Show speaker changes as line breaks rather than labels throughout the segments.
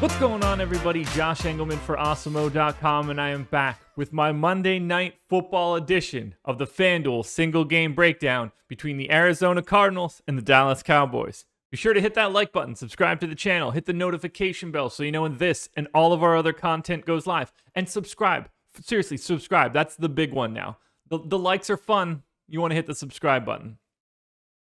What's going on, everybody? Josh Engleman for Awesemo.com, and I am back with my Monday Night Football edition of the FanDuel Single-Game Breakdown between the Arizona Cardinals and the Dallas Cowboys. Be sure to hit that like button, subscribe to the channel, hit the notification bell so you know when this and all of our other content goes live, and subscribe. Seriously, subscribe. That's the big one now. The likes are fun. You want to hit the subscribe button.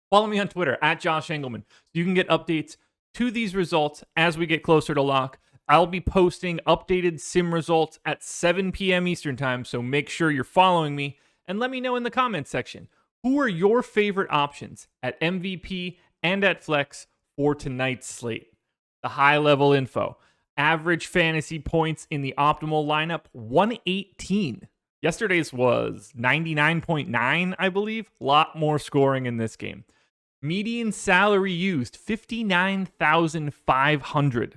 Follow me on Twitter, at Josh Engleman, so you can get updates to these results as we get closer to lock. I'll be posting updated sim results at 7 p.m. Eastern time, so make sure you're following me and let me know in the comments section, who are your favorite options at MVP and at Flex for tonight's slate? The high-level info. Average fantasy points in the optimal lineup, 118. Yesterday's was 99.9, I believe. A lot more scoring in this game. Median salary used, $59,500.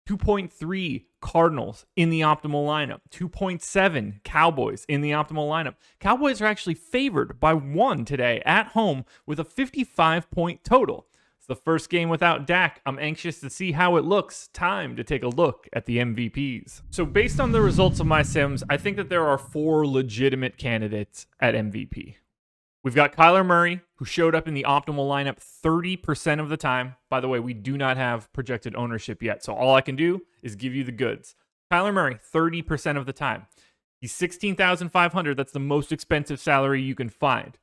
2.3 Cardinals in the optimal lineup. 2.7 Cowboys in the optimal lineup. Cowboys are actually favored by 1 today at home with a 55-point total. It's the first game without Dak. I'm anxious to see how it looks. Time to take a look at the MVPs. So based on the results of my sims, I think that there are 4 legitimate candidates at MVP. We've got Kyler Murray, who showed up in the optimal lineup 30% of the time. By the way, we do not have projected ownership yet, so all I can do is give you the goods. Kyler Murray, 30% of the time. He's $16,500. That's the most expensive salary you can find.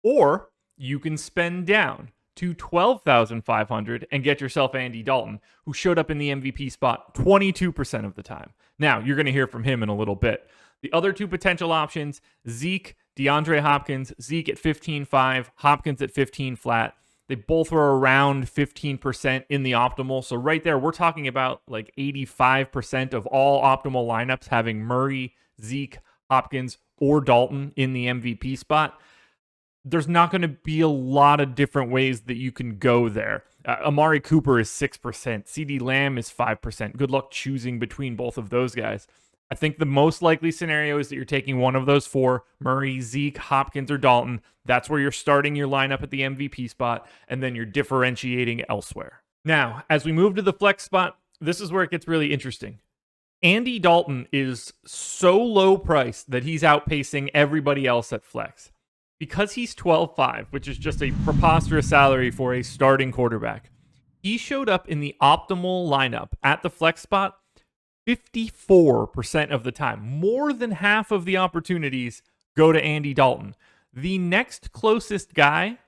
Or you can spend down to $12,500 and get yourself Andy Dalton, who showed up in the MVP spot 22% of the time. Now, you're going to hear from him in a little bit. The other 2 potential options, Zeke, DeAndre Hopkins, Zeke at 15.5, Hopkins at 15 flat. They both were around 15% in the optimal. So right there, we're talking about like 85% of all optimal lineups having Murray, Zeke, Hopkins, or Dalton in the MVP spot. There's not going to be a lot of different ways that you can go there. Amari Cooper is 6%. CeeDee Lamb is 5%. Good luck choosing between both of those guys. I think the most likely scenario is that you're taking one of those 4, Murray, Zeke, Hopkins, or Dalton. That's where you're starting your lineup at the MVP spot, and then you're differentiating elsewhere. Now, as we move to the flex spot, this is where it gets really interesting. Andy Dalton is so low priced that he's outpacing everybody else at flex. Because he's 12.5, which is just a preposterous salary for a starting quarterback, he showed up in the optimal lineup at the flex spot 54% of the time. More than half of the opportunities go to Andy Dalton. The next closest guy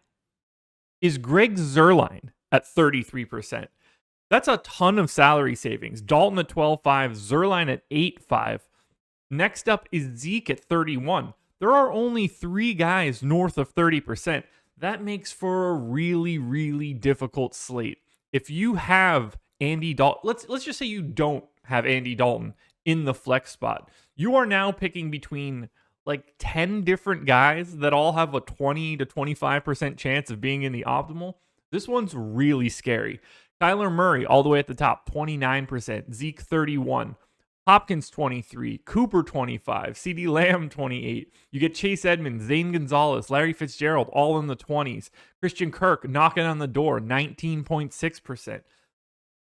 is Greg Zuerlein at 33%. That's a ton of salary savings. Dalton at 12.5, Zuerlein at 8.5. Next up is Zeke at 31. There are only 3 guys north of 30%. That makes for a really, really difficult slate. If you have Andy Dalton, let's just say you don't have Andy Dalton in the flex spot. You are now picking between like 10 different guys that all have a 20 to 25% chance of being in the optimal. This one's really scary. Kyler Murray all the way at the top, 29%. Zeke 31. Hopkins 23. Cooper 25. CeeDee Lamb 28. You get Chase Edmonds, Zane Gonzalez, Larry Fitzgerald all in the 20s. Christian Kirk knocking on the door, 19.6%.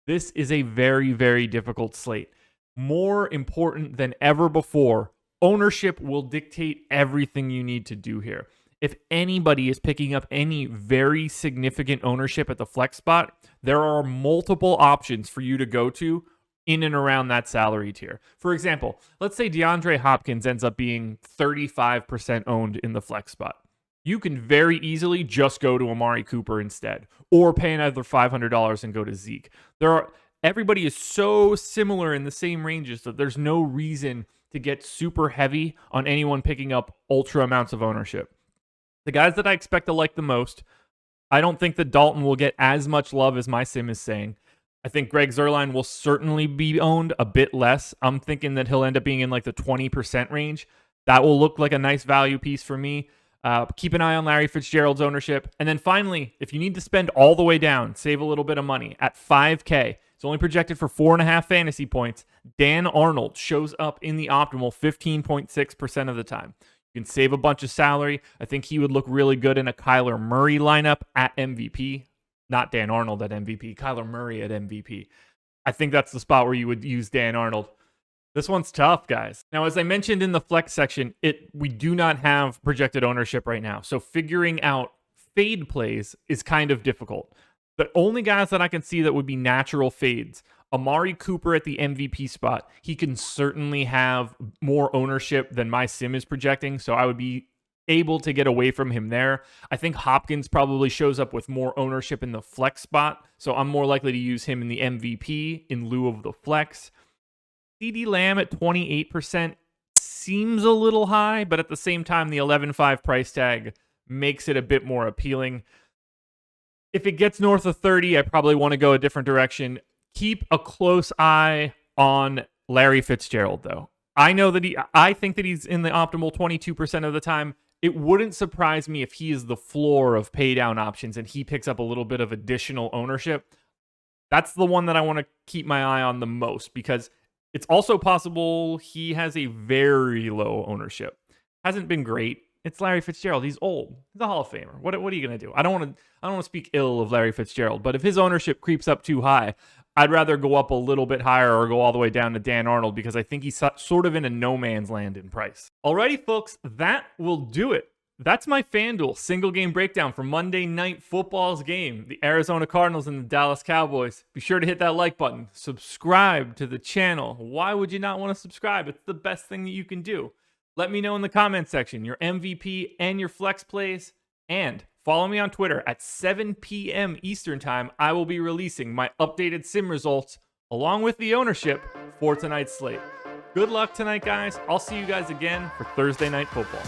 This is a very, very difficult slate. More important than ever before, ownership will dictate everything you need to do here. If anybody is picking up any very significant ownership at the flex spot, there are multiple options for you to go to in and around that salary tier. For example, let's say DeAndre Hopkins ends up being 35% owned in the flex spot. You can very easily just go to Amari Cooper instead, or pay another $500 and go to Zeke. Everybody is so similar in the same ranges that there's no reason to get super heavy on anyone picking up ultra amounts of ownership. The guys that I expect to like the most, I don't think that Dalton will get as much love as my sim is saying. I think Greg Zuerlein will certainly be owned a bit less. I'm thinking that he'll end up being in like the 20% range. That will look like a nice value piece for me. Keep an eye on Larry Fitzgerald's ownership. And then finally, if you need to spend all the way down, save a little bit of money at $5K. It's only projected for 4.5 fantasy points. Dan Arnold shows up in the optimal 15.6% of the time. You can save a bunch of salary. I think he would look really good in a Kyler Murray lineup at MVP. Not Dan Arnold at MVP, Kyler Murray at MVP. I think that's the spot where you would use Dan Arnold. This one's tough, guys. Now, as I mentioned in the flex section, we do not have projected ownership right now. So figuring out fade plays is kind of difficult. The only guys that I can see that would be natural fades, Amari Cooper at the MVP spot. He can certainly have more ownership than my sim is projecting, so I would be able to get away from him there. I think Hopkins probably shows up with more ownership in the flex spot, so I'm more likely to use him in the MVP in lieu of the flex. CeeDee Lamb at 28% seems a little high, but at the same time, the 11.5 price tag makes it a bit more appealing. If it gets north of 30, I probably want to go a different direction. Keep a close eye on Larry Fitzgerald, though. I think that he's in the optimal 22% of the time. It wouldn't surprise me if he is the floor of pay down options and he picks up a little bit of additional ownership. That's the one that I want to keep my eye on the most, because it's also possible he has a very low ownership. Hasn't been great. It's Larry Fitzgerald. He's old. He's a Hall of Famer. What are you going to do? I don't want to speak ill of Larry Fitzgerald, but if his ownership creeps up too high, I'd rather go up a little bit higher or go all the way down to Dan Arnold, because I think he's sort of in a no man's land in price. Alrighty, folks, that will do it. That's my FanDuel single game breakdown for Monday Night Football's game, the Arizona Cardinals and the Dallas Cowboys. Be sure to hit that like button. Subscribe to the channel. Why would you not want to subscribe? It's the best thing that you can do. Let me know in the comment section your MVP and your flex plays, and follow me on Twitter at 7 p.m. Eastern Time. I will be releasing my updated sim results along with the ownership for tonight's slate. Good luck tonight, guys. I'll see you guys again for Thursday Night Football.